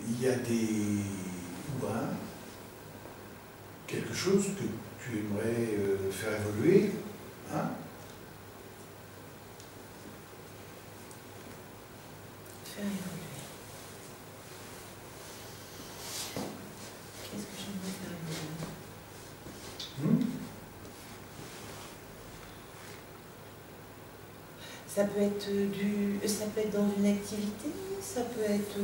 il y a des... ou quelque chose que tu aimerais faire évoluer, hein? Faire évoluer. Qu'est-ce que j'aimerais faire évoluer? Ça peut être ça peut être dans une activité, ça peut être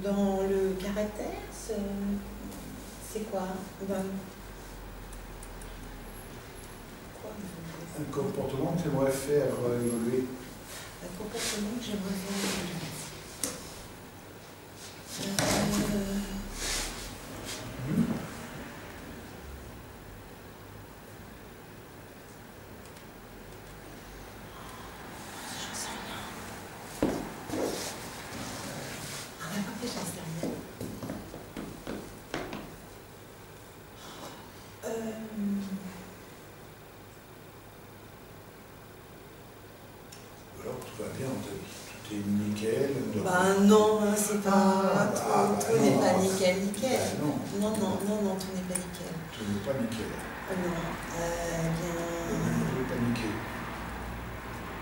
dans le caractère. C'est quoi? Un comportement que tu aimerais faire évoluer. Un comportement que j'aimerais faire évoluer. Alors tout va bien, tout est nickel. Non, c'est pas. Tout n'est pas nickel. Non. Non, tout n'est pas nickel. Tout n'est pas nickel. Non. Tout n'est pas nickel.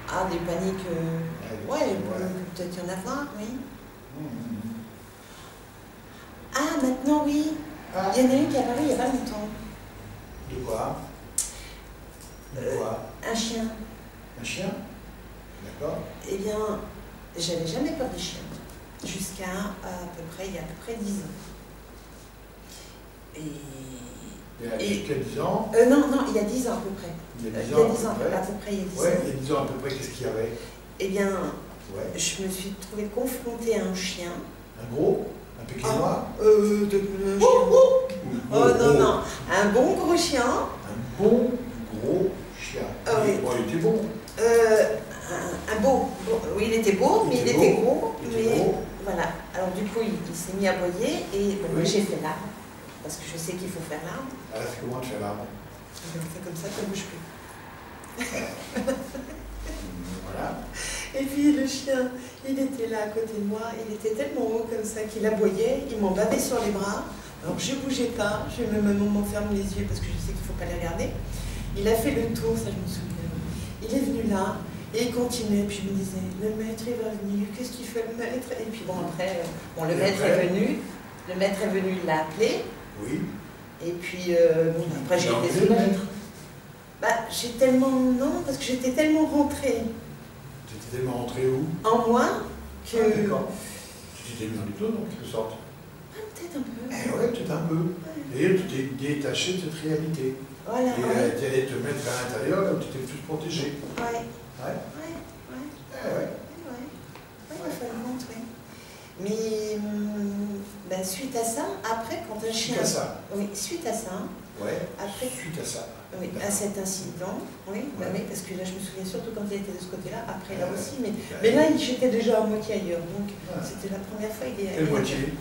Ah, des paniques. Ouais, peut-être y en avoir, oui. Ah, maintenant, oui. Il y en a une qui est apparue il n'y a pas longtemps. De quoi? Un chien. Un chien? D'accord. Eh bien, j'avais jamais peur des chiens. Jusqu'à il y a à peu près 10 ans. Jusqu'à 10 ans? Non, il y a 10 ans à peu près. Il y a 10 ans, à peu près, il y a 10 ans. Ouais, il y a 10 ans à peu près, qu'est-ce qu'il y avait? Eh bien, je me suis trouvée confrontée à un chien. Un gros? Un pékinois? Non. Un bon gros chien. Un bon gros chien. Oui. Bon, il était bon. Un beau. Oui, il était beau, mais il était gros. Gros. Voilà. Alors du coup, il s'est mis à aboyer et moi j'ai fait l'arbre. Parce que je sais qu'il faut faire l'arbre. Alors, c'est comment de faire l'arbre? On fait comme ça, ça ne bouge plus. Voilà. Et puis le chien, il était là à côté de moi, il était tellement haut comme ça qu'il aboyait, il m'en bavait sur les bras. Alors je ne bougeais pas, je me ferme les yeux parce que je sais qu'il ne faut pas les regarder. Il a fait le tour, ça je me souviens. Il est venu là et il continuait, puis je me disais, le maître il va venir, qu'est-ce qu'il fait le maître? Et puis bon après, le maître est venu, il l'a appelé. Oui. Et puis après j'ai été soulagée. J'ai tellement, non, parce que j'étais tellement rentrée. Tu étais tellement rentrée où? En moi que... Ah, d'accord. Tu t'étais mis dans les tonneaux, en quelque sorte. Peut-être un peu. Ouais, peut-être un peu. Et tu t'es détaché de cette réalité. Voilà. Et tu allais te mettre à l'intérieur là où tu étais plus protégé. Ouais. Ouais, il fallait montrer. Mais suite à ça, après, quand un chien... Suite à ça. Oui, suite à ça. Ouais. Après, suite à ça. Oui, à cet incident, oui, parce que là je me souviens surtout quand il était de ce côté-là, après là aussi, mais là j'étais déjà à moitié ailleurs, donc c'était la première fois il est... Quelle moitié?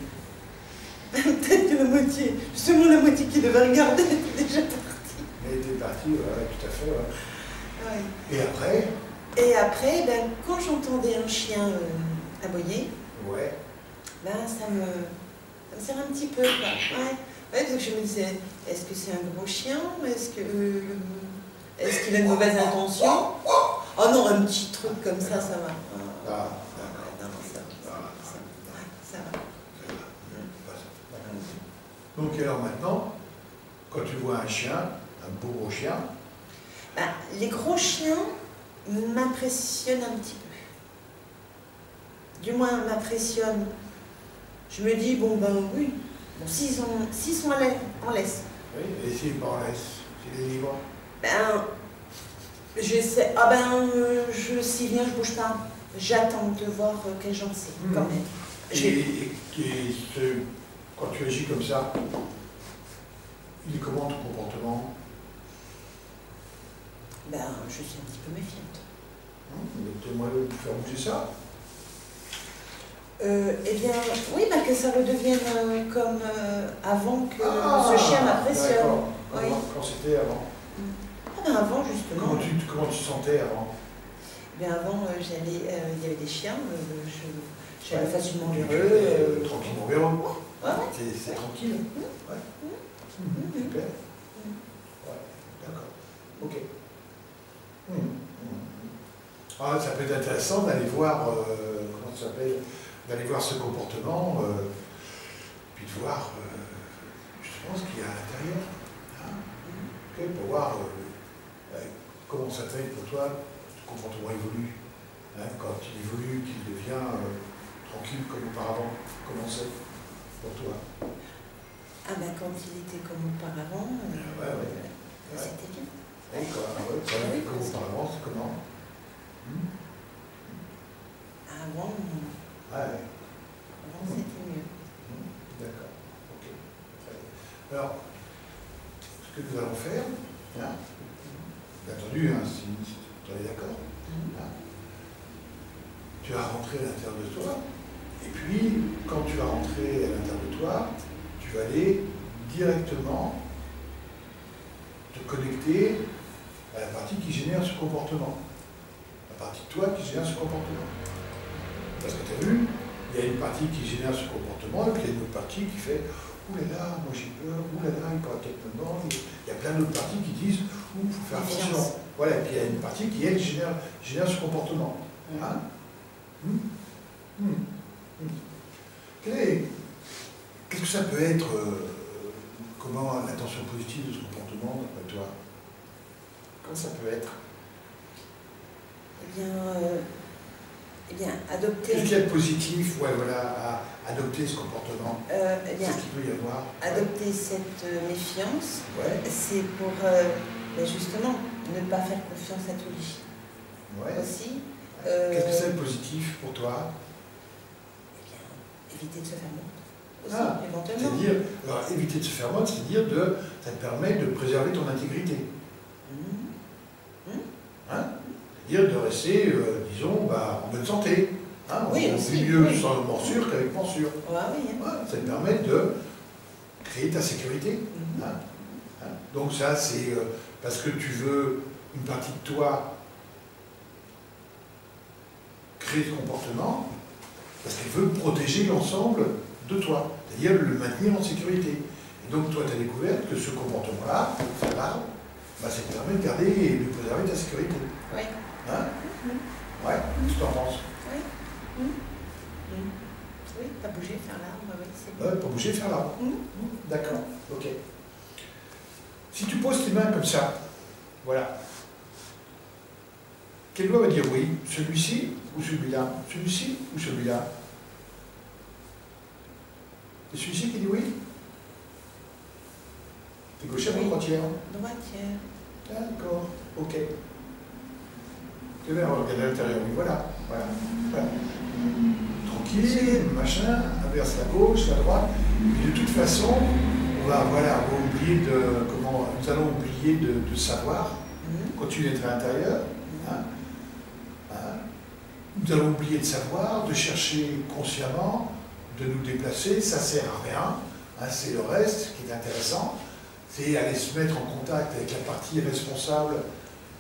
Peut-être que la moitié, justement la moitié qui devait regarder était déjà partie. Elle était partie, ouais, tout à fait. Ouais. Ouais. Et après? Quand j'entendais un chien aboyer, ça me sert un petit peu, quoi. Ouais, donc je me disais, est-ce que c'est un gros chien? Est-ce qu'il a une mauvaise intention? Oh non, un petit truc comme ça, ça va. Ça va. Donc alors maintenant, quand tu vois un chien, un beau gros chien... Les gros chiens m'impressionnent un petit peu. Du moins, m'impressionnent. Je me dis, oui. Bon, s'ils sont en laisse. Oui, et s'ils sont pas en laisse, s'il est libre? S'il vient, je bouge pas. J'attends de voir quel genre c'est, quand même. Quand tu agis comme ça, il est comment ton comportement? Je suis un petit peu méfiante. Tu aimerais faire bouger ça? Oui, que ça redevienne comme avant que ce chien m'impressionne. Oui. Quand c'était avant? Avant, justement. Comment tu te sentais avant? Avant, il y avait des chiens J'allais facilement Tu véreux. fais, tranquillement véreux. Ouais. C'est tranquille. Ouais. Super. Ouais. D'accord. Ok. Ah, ça peut être intéressant d'aller voir, comment ça s'appelle, d'aller voir ce comportement, puis de voir justement ce qu'il y a à l'intérieur. Hein, okay, pour voir comment ça fait pour toi, ce comportement évolue. Hein, quand il évolue, qu'il devient tranquille comme auparavant, comment c'est pour toi? Ah ben quand il était comme auparavant, c'était bien. Comme auparavant, c'est comment? Avant, c'était mieux. D'accord, ok. Alors, ce que nous allons faire, bien entendu, si tu es d'accord, tu vas rentrer à l'intérieur de toi, et puis, quand tu vas rentrer à l'intérieur de toi, tu vas aller directement te connecter à la partie qui génère ce comportement. La partie de toi qui génère ce comportement. Parce que tu as vu, il y a une partie qui génère ce comportement, et puis il y a une autre partie qui fait « Ouh là là, moi j'ai peur, ouh là là, il pourra peut-être me vendre ». Il y a plein d'autres parties qui disent « Ouh, il faut faire attention ». Voilà, et puis il y a une partie qui, elle, génère ce comportement. Hein? Qu'est-ce que ça peut être, comment l'intention positive de ce comportement, d'après toi? Comment ça peut être? Eh bien, adopter... Qu'est-ce qu'il y a de positif à adopter ce comportement? Qu'est-ce qu'il peut y avoir? Adopter cette méfiance, c'est pour justement ne pas faire confiance à tous. Aussi. Qu'est-ce que c'est de positif pour toi? Eh bien, éviter de se faire mordre. Aussi, éventuellement. C'est-à-dire, alors éviter de se faire mordre, c'est-à-dire ça te permet de préserver ton intégrité. Hein? C'est-à-dire de rester, disons, en bonne santé. Hein? Oui, on vit mieux sans morsure qu'avec morsure. Ça te permet de créer ta sécurité. Donc ça, c'est parce que tu veux une partie de toi créer ce comportement, parce qu'elle veut protéger l'ensemble de toi, c'est-à-dire le maintenir en sécurité. Et donc toi, tu as découvert que ce comportement-là, ça te permet de garder et de préserver ta sécurité. Oui. Hein? Ouais, qu'est-ce que tu en penses? Oui, pas bouger, faire l'arbre, c'est bien. Pas bouger, faire l'arbre. D'accord, ok. Si tu poses tes mains comme ça, voilà, quel doigt va dire oui? Celui-ci ou celui-là? Celui-ci ou celui-là? C'est celui-ci qui dit oui? T'es gauchère ou droitière? Droitière. D'accord, ok. Tu vas regarder à l'intérieur, oui, voilà. Tranquille, machin, inverse la gauche, la droite. Et de toute façon, on va oublier nous allons oublier de savoir, continuer d'être à l'intérieur. Nous allons oublier de savoir, de chercher consciemment, de nous déplacer, ça ne sert à rien. C'est le reste qui est intéressant, c'est aller se mettre en contact avec la partie responsable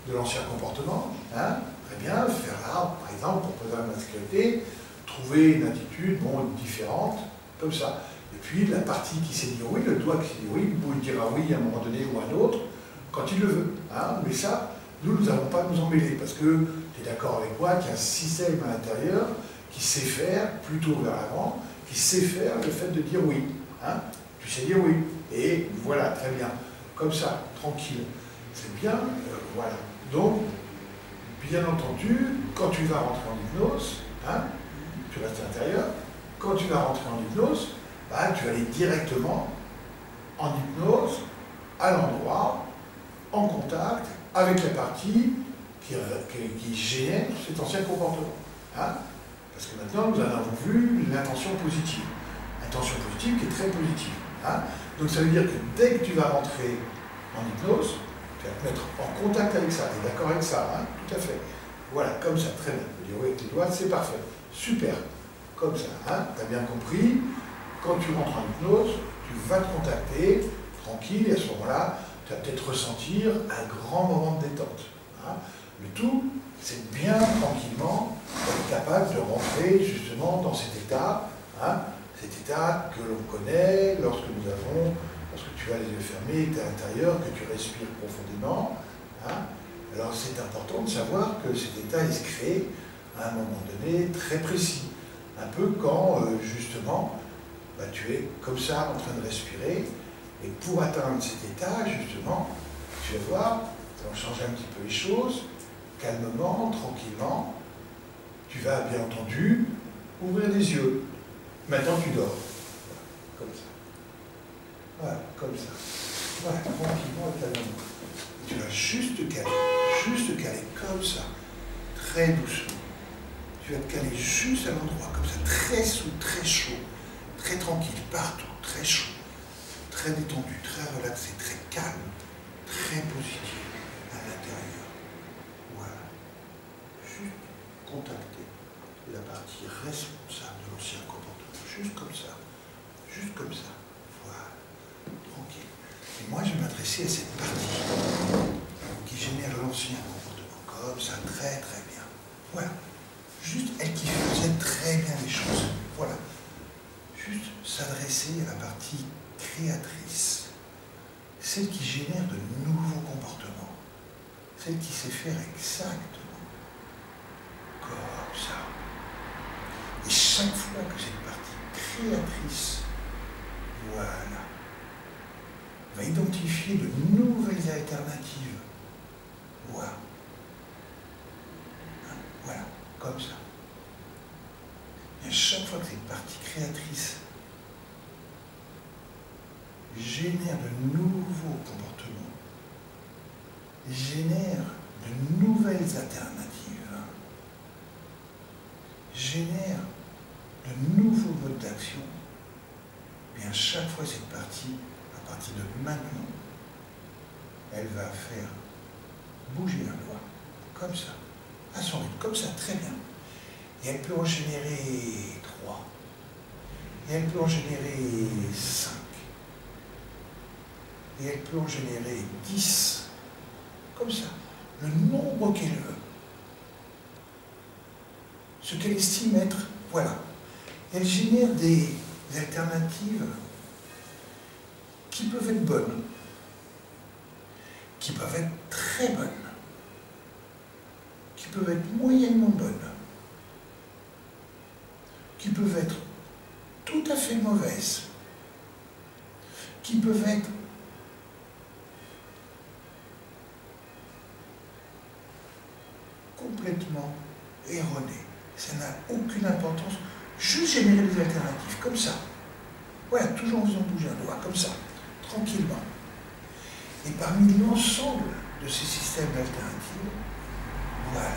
de l'ancien comportement. Très bien, faire l'arbre, par exemple, pour préserver ma sécurité, trouver une attitude différente, comme ça. Et puis la partie qui s'est dit oui, le doigt qui s'est dit oui, il dira oui à un moment donné ou à un autre, quand il le veut. Mais ça, nous n'avons pas à nous en mêler, parce que tu es d'accord avec moi qu'il y a un système à l'intérieur qui sait faire, plutôt vers l'avant, qui sait faire le fait de dire oui. Tu sais dire oui. Et voilà, très bien. Comme ça, tranquille. C'est bien, voilà. Donc, bien entendu, quand tu vas rentrer en hypnose, tu restes à l'intérieur, quand tu vas rentrer en hypnose, tu vas aller directement en hypnose, à l'endroit, en contact, avec la partie qui gère cet ancien comportement. Parce que maintenant, nous en avons vu l'intention positive. L'intention positive qui est très positive. Donc ça veut dire que dès que tu vas rentrer en hypnose, tu vas te mettre en contact avec ça. Tu es d'accord avec ça? Tout à fait. Voilà, comme ça, très bien. Tu dis oui avec tes doigts, c'est parfait. Super. Comme ça, tu as bien compris. Quand tu rentres en hypnose, tu vas te contacter, tranquille, et à ce moment-là, tu vas peut-être ressentir un grand moment de détente. Le tout, c'est bien tranquillement être capable de rentrer justement dans cet état, hein, cet état que l'on connaît lorsque tu as les yeux fermés, que tu es à l'intérieur, que tu respires profondément. Hein. Alors c'est important de savoir que cet état il se crée à un moment donné très précis. Un peu quand justement tu es comme ça en train de respirer, et pour atteindre cet état justement, tu vas voir, ça va changer un petit peu les choses, calmement, tranquillement, tu vas bien entendu ouvrir les yeux. Maintenant tu dors. Comme ça. Voilà, comme ça. Voilà, tranquillement et calmement. Tu vas juste te caler comme ça, très doucement. Tu vas te caler juste à l'endroit, comme ça, très chaud, très tranquille, partout, très chaud, très détendu, très relaxé, très calme, très positif à l'intérieur. Voilà. Juste contacter la partie responsable de l'ancien comportement, juste comme ça, voilà, tranquille. Et moi, je vais m'adresser à cette partie qui génère l'ancien comportement, comme ça, très bien. Voilà. Juste elle qui faisait très bien les choses. Voilà. Juste s'adresser à la partie créatrice, celle qui génère de nouveaux comportements, celle qui sait faire exactement comme ça. Et chaque fois que cette partie créatrice, voilà, va identifier de nouvelles alternatives, voilà, voilà, comme ça. Et à chaque fois que cette partie créatrice génère de nouveaux comportements, génère de nouvelles alternatives, génère de nouveaux modes d'action, bien chaque fois cette partie, à partir de maintenant, elle va faire bouger la doigt, comme ça, à son rythme, comme ça, très bien. Et elle peut en générer 3, et elle peut en générer 5, et elle peut en générer 10, comme ça, le nombre qu'elle veut, ce qu'elle estime être, voilà. Elle génère des alternatives qui peuvent être bonnes, qui peuvent être très bonnes, qui peuvent être moyennement bonnes, qui peuvent être tout à fait mauvaises, qui peuvent être complètement erronées. Ça n'a aucune importance. Juste générer des alternatives, comme ça. Voilà, toujours en faisant bouger un doigt, comme ça, tranquillement. Et parmi l'ensemble de ces systèmes d'alternatives, voilà,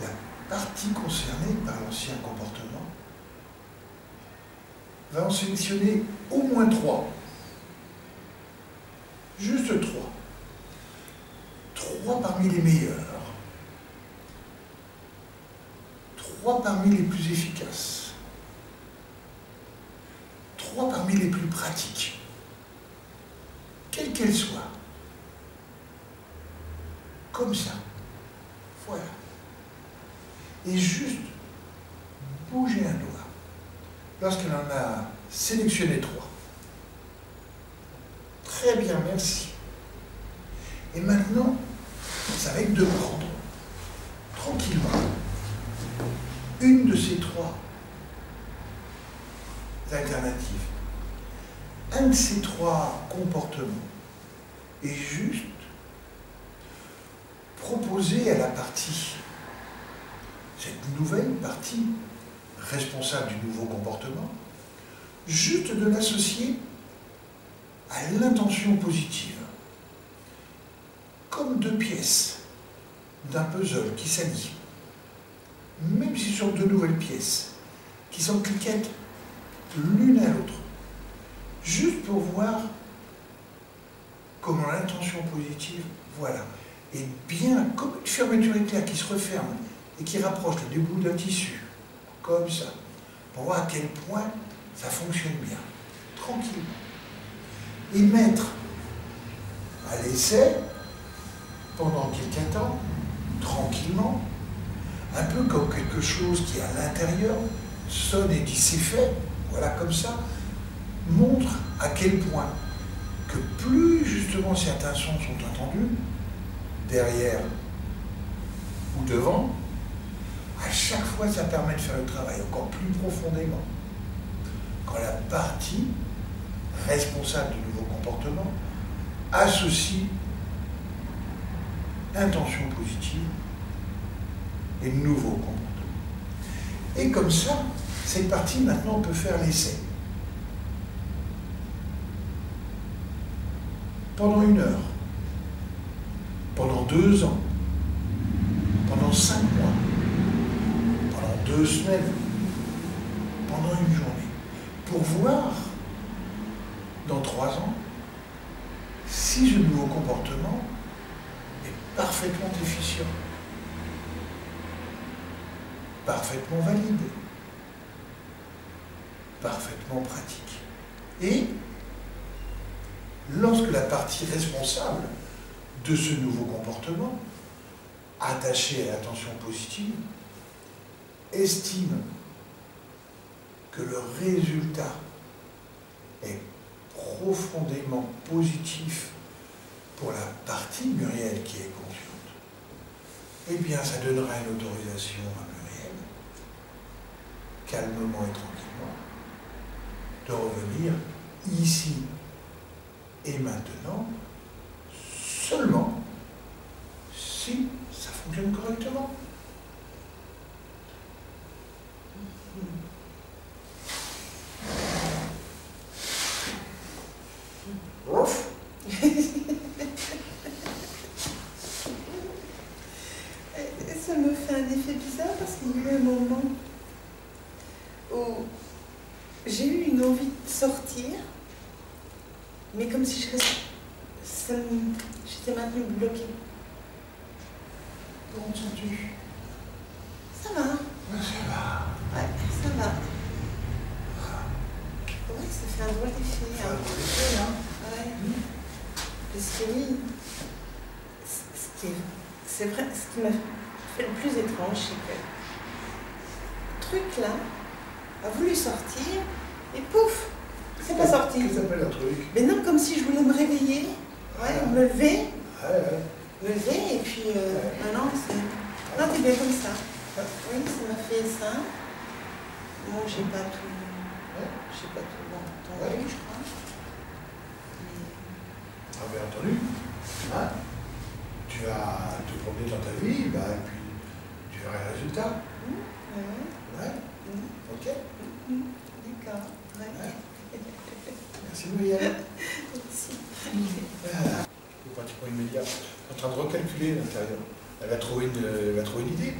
la partie concernée par l'ancien comportement va en sélectionner au moins 3. Juste 3. 3 parmi les meilleurs. 3 parmi les plus efficaces. 3 parmi les plus pratiques. Quelles qu'elles soient. Comme ça. Voilà. Et juste bouger un doigt. Lorsqu'elle en a sélectionné 3. Très bien, merci. Et maintenant, ça va être de prendre tranquillement une de ces 3 alternatives, un de ces 3 comportements, et juste proposer à la partie, cette nouvelle partie responsable du nouveau comportement, juste de l'associer à l'intention positive, comme 2 pièces d'un puzzle qui s'allient. Même si ce sont 2 nouvelles pièces qui sont cliquettes l'une à l'autre, juste pour voir comment l'intention positive, voilà, est bien comme une fermeture éclair qui se referme et qui rapproche les 2 bouts d'un tissu, comme ça, pour voir à quel point ça fonctionne bien, tranquillement. Et mettre à l'essai pendant quelques temps, tranquillement, un peu comme quelque chose qui, à l'intérieur, sonne et dit c'est fait, voilà, comme ça, montre à quel point que plus justement certains sons sont entendus, derrière ou devant, à chaque fois ça permet de faire le travail encore plus profondément. Quand la partie responsable du nouveau comportement associe intention positive et nouveau comportement. Et comme ça, cette partie maintenant peut faire l'essai. Pendant 1 heure, pendant 2 ans, pendant 5 mois, pendant 2 semaines, pendant 1 journée, pour voir dans 3 ans si ce nouveau comportement est parfaitement efficient, parfaitement valide, parfaitement pratique. Et lorsque la partie responsable de ce nouveau comportement, attachée à l'attention positive, estime que le résultat est profondément positif pour la partie Muriel qui est consciente, eh bien ça donnera une autorisation à Muriel, calmement et tranquillement, de revenir ici et maintenant, seulement si ça fonctionne correctement. Ouf. Ça me fait un effet bizarre parce qu'il y a eu un moment où j'ai eu une envie de sortir, mais comme si j'étais maintenue bloquée. Comment te sens-tu? Ça va. Ouais, ça va. Ouais, ça va. Oui, ça fait un drôle d'effet. Ça va pour l'effet, hein? Ouais. Parce que oui, c'est vrai, ce qui m'a fait le plus étrange, c'est que le truc là a voulu sortir et pouf, c'est pas sorti. Qu'est-ce que s'appelle un truc? Mais non, comme si je voulais me réveiller, ouais, me lever, Ouais. me lever et puis non, t'es bien comme ça. Oui, ça m'a fait ça. Bon, j'ai pas tout entendu, je crois. Ah, bien entendu. Hein? Tu vas te promener dans ta vie, bah, et puis tu verras les résultats. Ouais. Ok. D'accord. Ouais. Merci Muriel. Merci. Pratiquement immédiat. En train de recalculer l'intérieur. Elle va trouver une idée.